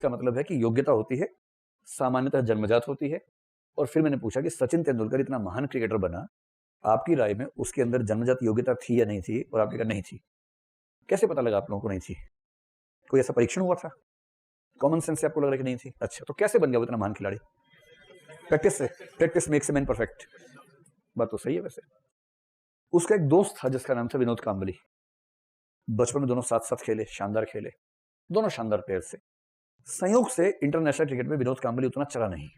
का मतलब है कि योग्यता होती है, सामान्यतः जन्मजात होती है। और फिर मैंने पूछा कि सचिन तेंदुलकर इतना महान क्रिकेटर बना, आपकी राय में उसके अंदर जन्मजात योग्यता थी या नहीं थी? और आपने कहा नहीं थी। कैसे पता लगा आप लोगों को नहीं थी? कोई ऐसा परीक्षण हुआ था? कॉमन सेंस से आपको लग रहा है कि नहीं थी? अच्छा, तो कैसे बन गया वो इतना महान खिलाड़ी? प्रैक्टिस से। Practice makes a man perfect. बात तो सही है। वैसे उसका एक दोस्त था जिसका नाम था विनोद कांबली। बचपन में दोनों साथ साथ खेले, शानदार खेले, दोनों शानदार प्लेयर से। संयोग से इंटरनेशनल क्रिकेट में विनोद कांबली उतना चला नहीं।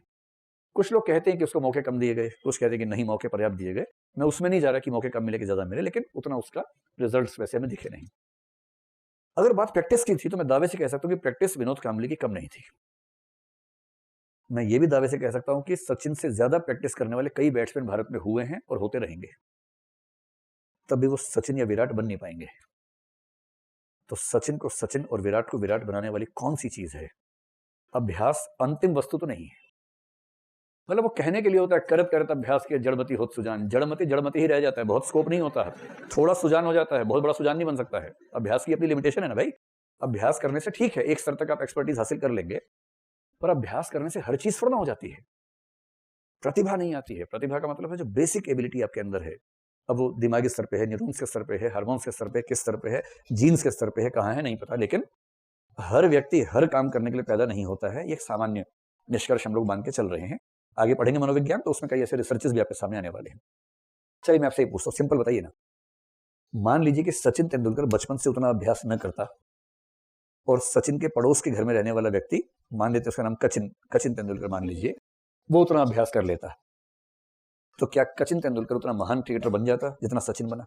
कुछ लोग कहते हैं कि उसको मौके कम दिए गए, कुछ कहते हैं कि नहीं, मौके पर्याप्त दिए गए। मैं उसमें नहीं जा रहा कि मौके कम मिले कि ज्यादा मिले, लेकिन उतना उसका रिजल्ट्स वैसे हमें दिखे नहीं। अगर बात प्रैक्टिस की थी तो मैं दावे से कह सकता हूं कि प्रैक्टिस विनोद कांबली की कम नहीं थी। मैं ये भी दावे से कह सकता हूं कि सचिन से ज्यादा प्रैक्टिस करने वाले कई बैट्समैन भारत में हुए हैं और होते रहेंगे, तब भी वो सचिन या विराट बन नहीं पाएंगे। तो सचिन को सचिन और विराट को विराट बनाने वाली कौन सी चीज है? अभ्यास अंतिम वस्तु तो नहीं है। मतलब वो कहने के लिए होता है करत करत अभ्यास के जड़मति होत सुजान। जड़मति जड़मति ही रह जाता है, बहुत स्कोप नहीं होता है। थोड़ा सुजान हो जाता है, बहुत बड़ा सुजान नहीं बन सकता है। अभ्यास की अपनी लिमिटेशन है ना भाई। अभ्यास करने से ठीक है, एक स्तर तक आप एक्सपर्टीज हासिल कर लेंगे, पर अभ्यास करने से हर चीज थोड़ा हो जाती है। प्रतिभा नहीं आती है। प्रतिभा का मतलब है जो बेसिक एबिलिटी आपके अंदर है। अब वो दिमागी स्तर पे है, न्यूरॉन्स के स्तर पे है, हार्मोन्स के स्तर पे, किस स्तर पे है, जीन्स के स्तर पे है, कहाँ है नहीं पता, लेकिन हर व्यक्ति हर काम करने के लिए पैदा नहीं होता है। ये एक सामान्य निष्कर्ष हम लोग मान के चल रहे हैं। आगे पढ़ेंगे मनोविज्ञान तो उसमें कई ऐसे रिसर्चेस भी आपके सामने आने वाले हैं। चलिए मैं आपसे पूछता हूँ, सिंपल बताइए ना। मान लीजिए कि सचिन तेंदुलकर बचपन से उतना अभ्यास न करता और सचिन के पड़ोस के घर में रहने वाला व्यक्ति, मान लेते उसका नाम कचिन तेंदुलकर मान लीजिए, वो उतना अभ्यास कर लेता, तो क्या कचिन तेंदुलकर उतना महान क्रिकेटर बन जाता जितना सचिन बना?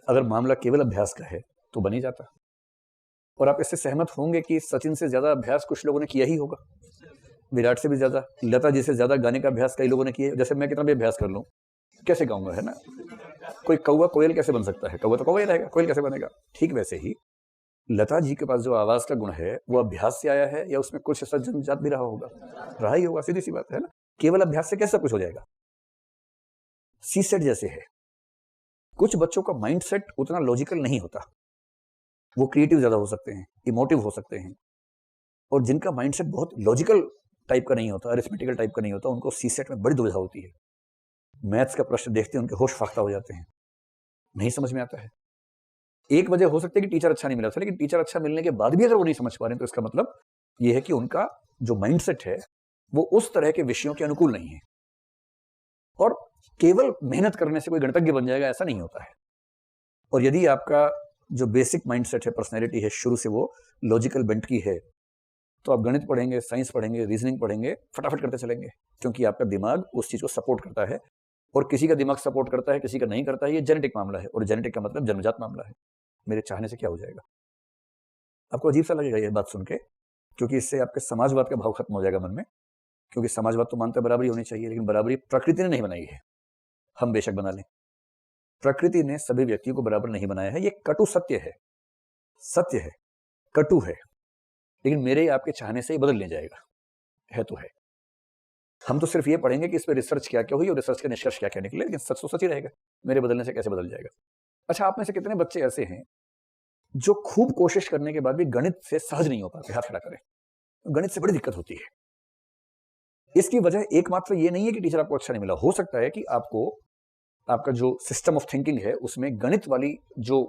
अगर मामला केवल अभ्यास का है तो बन ही जाता। और आप इससे सहमत होंगे कि सचिन से ज्यादा अभ्यास कुछ लोगों ने किया ही होगा, विराट से भी ज्यादा, लता जी से ज्यादा गाने का अभ्यास कई लोगों ने किया। जैसे मैं कितना भी अभ्यास कर लूं, कैसे गाऊंगा, है ना? कोई कौवा कोयल कैसे बन सकता है? कौवा तो कौवा ही रहेगा, कोयल कैसे बनेगा? ठीक वैसे ही लता जी के पास जो आवाज का गुण है वो अभ्यास से आया है या उसमें कुछ ऐसा जन्मजात भी रहा होगा? रहा ही होगा, सीधी सी बात है ना। केवल अभ्यास से कैसे कुछ हो जाएगा? सी सेट जैसे है, कुछ बच्चों का माइंडसेट उतना लॉजिकल नहीं होता, वो क्रिएटिव ज्यादा हो सकते हैं, इमोटिव हो सकते हैं। और जिनका माइंडसेट बहुत लॉजिकल टाइप का नहीं होता, अरिथमेटिकल टाइप का नहीं होता, उनको सी सेट में बड़ी दुविधा होती है। मैथ्स का प्रश्न देखते हैं उनके होश फाख्ता हो जाते हैं, नहीं समझ में आता है। एक वजह हो सकती है कि टीचर अच्छा नहीं मिला था, लेकिन टीचर अच्छा मिलने के बाद भी अगर वो नहीं समझ पा रहे हैं तो इसका मतलब ये है कि उनका जो माइंडसेट है वो उस तरह के विषयों के अनुकूल नहीं है। और केवल मेहनत करने से कोई गणितज्ञ बन जाएगा ऐसा नहीं होता है। और यदि आपका जो बेसिक माइंडसेट है, पर्सनैलिटी है, शुरू से वो लॉजिकल बेंट की है, तो आप गणित पढ़ेंगे, साइंस पढ़ेंगे, रीजनिंग पढ़ेंगे, फटाफट करते चलेंगे, क्योंकि आपका दिमाग उस चीज को सपोर्ट करता है। और किसी का दिमाग सपोर्ट करता है, किसी का नहीं करता है, ये जेनेटिक मामला है। और जेनेटिक का मतलब जन्मजात मामला है। मेरे चाहने से क्या हो जाएगा? आपको अजीब सा लगेगा ये बात सुन के, क्योंकि इससे आपके समाजवाद का भाव खत्म हो जाएगा मन में। क्योंकि समाजवाद तो मानता है बराबरी होनी चाहिए, लेकिन बराबरी प्रकृति ने नहीं बनाई है। हम बेशक बना लें, प्रकृति ने सभी व्यक्तियों को बराबर नहीं बनाया है। ये कटु सत्य है, सत्य है, कटु है, लेकिन मेरे आपके चाहने से ही बदल नहीं जाएगा, है तो है। हम तो सिर्फ ये पढ़ेंगे कि इस पर रिसर्च क्या क्या हुई और रिसर्च के निष्कर्ष क्या क्या निकले, लेकिन सच तो सच ही रहेगा। मेरे बदलने से कैसे बदल जाएगा? अच्छा, आप में से कितने बच्चे ऐसे हैं जो खूब कोशिश करने के बाद भी गणित से सहज नहीं हो पाते? हाथ खड़ा करें। गणित से बड़ी दिक्कत होती है। इसकी वजह एकमात्र ये नहीं है कि टीचर आपको अच्छा नहीं मिला। हो सकता है कि आपको आपका जो सिस्टम ऑफ थिंकिंग है उसमें गणित वाली जो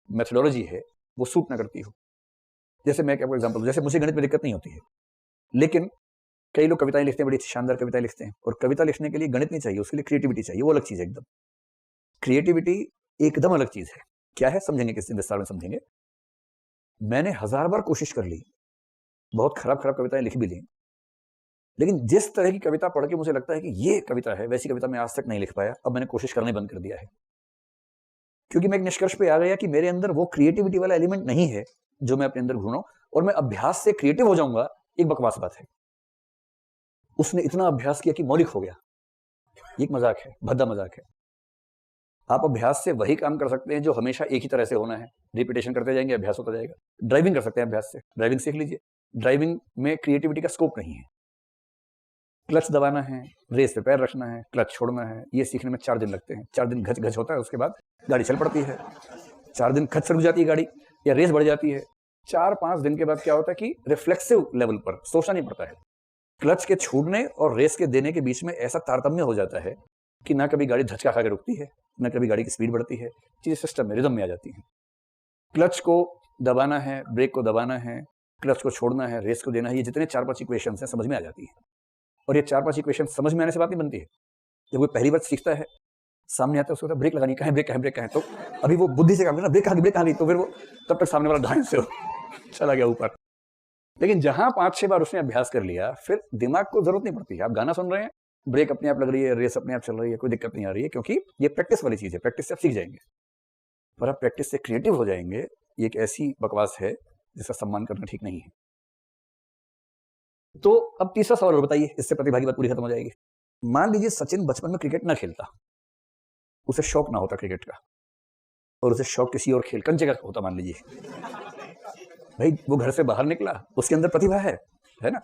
मेथोडोलॉजी है वो सूट ना करती हो। जैसे मैं आपको एग्जांपल दूं, जैसे मुझे गणित में दिक्कत नहीं होती है, लेकिन कई लोग कविताएं लिखते हैं, बड़ी शानदार कविताएं लिखते हैं। और कविता लिखने के लिए गणित नहीं चाहिए, उसके लिए क्रिएटिविटी चाहिए। वो अलग चीज है एकदम। क्रिएटिविटी एकदम अलग चीज है। क्या है समझेंगे, किस दिन विस्तार में समझेंगे। मैंने 1000 बार कोशिश कर ली, बहुत खराब खराब कविताएं लिख भी ली, लेकिन जिस तरह की कविता पढ़ के मुझे लगता है कि ये कविता है, वैसी कविता मैं आज तक नहीं लिख पाया। अब मैंने कोशिश करने बंद कर दिया है, क्योंकि मैं एक निष्कर्ष पे आ गया कि मेरे अंदर वो क्रिएटिविटी वाला एलिमेंट नहीं है जो मैं अपने अंदर ढूंढ रहा हूं। और मैं अभ्यास से क्रिएटिव हो जाऊंगा, एक बकवास बात है। उसने इतना अभ्यास किया कि मौलिक हो गया, ये एक मजाक है, भद्दा मजाक है। आप अभ्यास से वही काम कर सकते हैं जो हमेशा एक ही तरह से होना है। रिपीटेशन करते जाएंगे, अभ्यास होता जाएगा। ड्राइविंग कर सकते हैं अभ्यास से, ड्राइविंग सीख लीजिए। ड्राइविंग में क्रिएटिविटी का स्कोप नहीं है। क्लच दबाना है, रेस पे पैर रखना है, क्लच छोड़ना है, ये सीखने में 4 दिन लगते हैं। 4 दिन घच घच होता है, उसके बाद गाड़ी चल पड़ती है। 4 दिन खच रुक जाती है गाड़ी, या रेस बढ़ जाती है, 4-5 दिन के बाद क्या होता है कि रिफ्लेक्सिव लेवल पर सोचना नहीं पड़ता है। क्लच के छूटने और रेस के देने के बीच में ऐसा तारतम्य हो जाता है कि ना कभी गाड़ी धचका खा के रुकती है, ना कभी गाड़ी की स्पीड बढ़ती है, चीजें सिस्टम में, रिदम में आ जाती हैं। क्लच को दबाना है, ब्रेक को दबाना है, क्लच को छोड़ना है, रेस को देना है, ये जितने 4-5 इक्वेशंस हैं समझ में आ जाती है। और ये 4-5 इक्वेशन समझ में आने से बात नहीं बनती है। जब वो पहली बार सीखता है, सामने आता है, उसको ब्रेक लगानी, कहाँ ब्रेक, कहाँ ब्रेक, कहाँ, तो अभी वो बुद्धि से काम करना, ब्रेक कहाँ गई, तो फिर वो तब तक सामने वाला ढाई से चला गया ऊपर। लेकिन जहां 5-6 बार उसने अभ्यास कर लिया, फिर दिमाग को जरूरत नहीं पड़ती है। आप गाना सुन रहे हैं, ब्रेक अपने आप लग रही है, रेस अपने आप चल रही है, कोई दिक्कत नहीं आ रही है, क्योंकि ये प्रैक्टिस वाली चीज है। प्रैक्टिस से आप सीख जाएंगे, पर आप प्रैक्टिस से क्रिएटिव हो जाएंगे। ये एक ऐसी बकवास है जिसका सम्मान करना ठीक नहीं है। तो अब तीसरा सवाल और बताइए, इससे प्रतिभागी बात पूरी खत्म हो जाएगी। मान लीजिए सचिन बचपन में क्रिकेट ना खेलता, उसे शौक ना होता क्रिकेट का, और उसे शौक किसी और खेल, कंचे का होता मान लीजिए। भाई वो घर से बाहर निकला, उसके अंदर प्रतिभा है ना।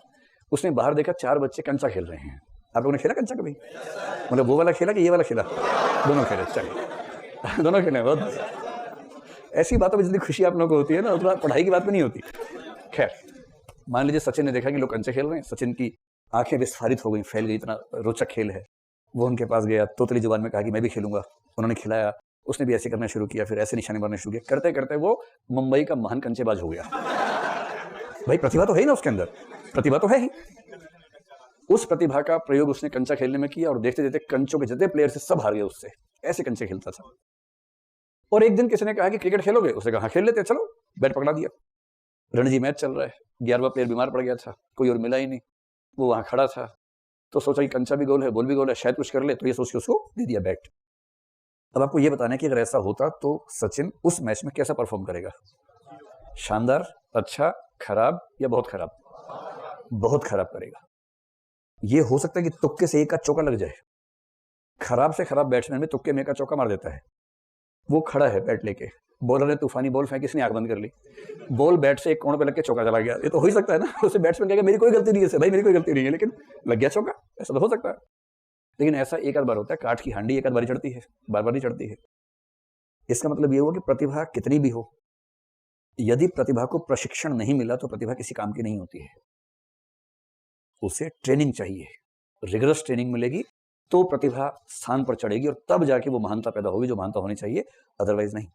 उसने बाहर देखा 4 बच्चे कंचा खेल रहे हैं। आप लोगों ने खेला कंचा कभी? मतलब वो वाला खेला कि ये वाला खेला? दोनों खेले, चलिए दोनों खेले। बहुत ऐसी बातों में जितनी खुशी आप लोगों को होती है ना, उतना पढ़ाई की बात में नहीं होती। खैर, मान लीजिए सचिन ने देखा कि लोग कंचे खेल रहे हैं, सचिन की आंखें विस्फारित हो गई, फैल गई, इतना रोचक खेल है। वो उनके पास गया, तोतली जुबान में कहा कि मैं भी खेलूंगा। उन्होंने खिलाया, उसने भी ऐसे करना शुरू किया, फिर ऐसे निशाने मारने शुरू किया। करते करते वो मुंबई का महान कंचेबाज हो गया। भाई प्रतिभा तो है ही ना उसके अंदर, प्रतिभा तो है ही। उस प्रतिभा का प्रयोग उसने कंचा खेलने में किया, और देखते देखते कंचों के जितने प्लेयर से सब हार गए उससे। ऐसे कंचे खेलता था। और एक दिन किसी ने कहा कि क्रिकेट खेलोगे? उसने कहा खेल लेते, चलो। बैट पकड़ा दिया, रणजी मैच चल रहा है, 11वां प्लेयर बीमार पड़ गया था, कोई और मिला ही नहीं। वो वहां खड़ा था, तो सोचा कि कंचा भी गोल है, बॉल भी गोल है, शायद कुछ कर ले, तो ये सोच के उसको दे दिया बैट। अब आपको ये बताना है कि अगर ऐसा होता तो सचिन उस मैच में कैसा परफॉर्म करेगा? शानदार, अच्छा, खराब या बहुत खराब? बहुत खराब करेगा। ये हो सकता है कि तुक्के से एक का चौका लग जाए। खराब से खराब बैट्समैन में तुक्के में का चौका मार देता है। वो खड़ा है बैट लेके, बॉलर ने तूफानी बॉल फेंकी, इसने आंख बंद कर ली, बॉल बैट से एक कोण पे लग के चौका चला गया। ये तो हो ही सकता है ना। उसे बैट्समैन कहेगा मेरी कोई गलती नहीं है, भाई मेरी कोई गलती नहीं है, लेकिन लग गया चौका। ऐसा तो हो सकता है। लेकिन ऐसा एक आध बार होता है। काठ की हांडी एक आध बार चढ़ती है, बार बार नहीं चढ़ती है। इसका मतलब ये हुआ कि प्रतिभा कितनी भी हो, यदि प्रतिभा को प्रशिक्षण नहीं मिला तो प्रतिभा किसी काम की नहीं होती है। उसे ट्रेनिंग चाहिए, रिगरस ट्रेनिंग मिलेगी तो प्रतिभा स्थान पर चढ़ेगी, और तब जाके वो महानता पैदा होगी जो महानता होनी चाहिए, अदरवाइज नहीं।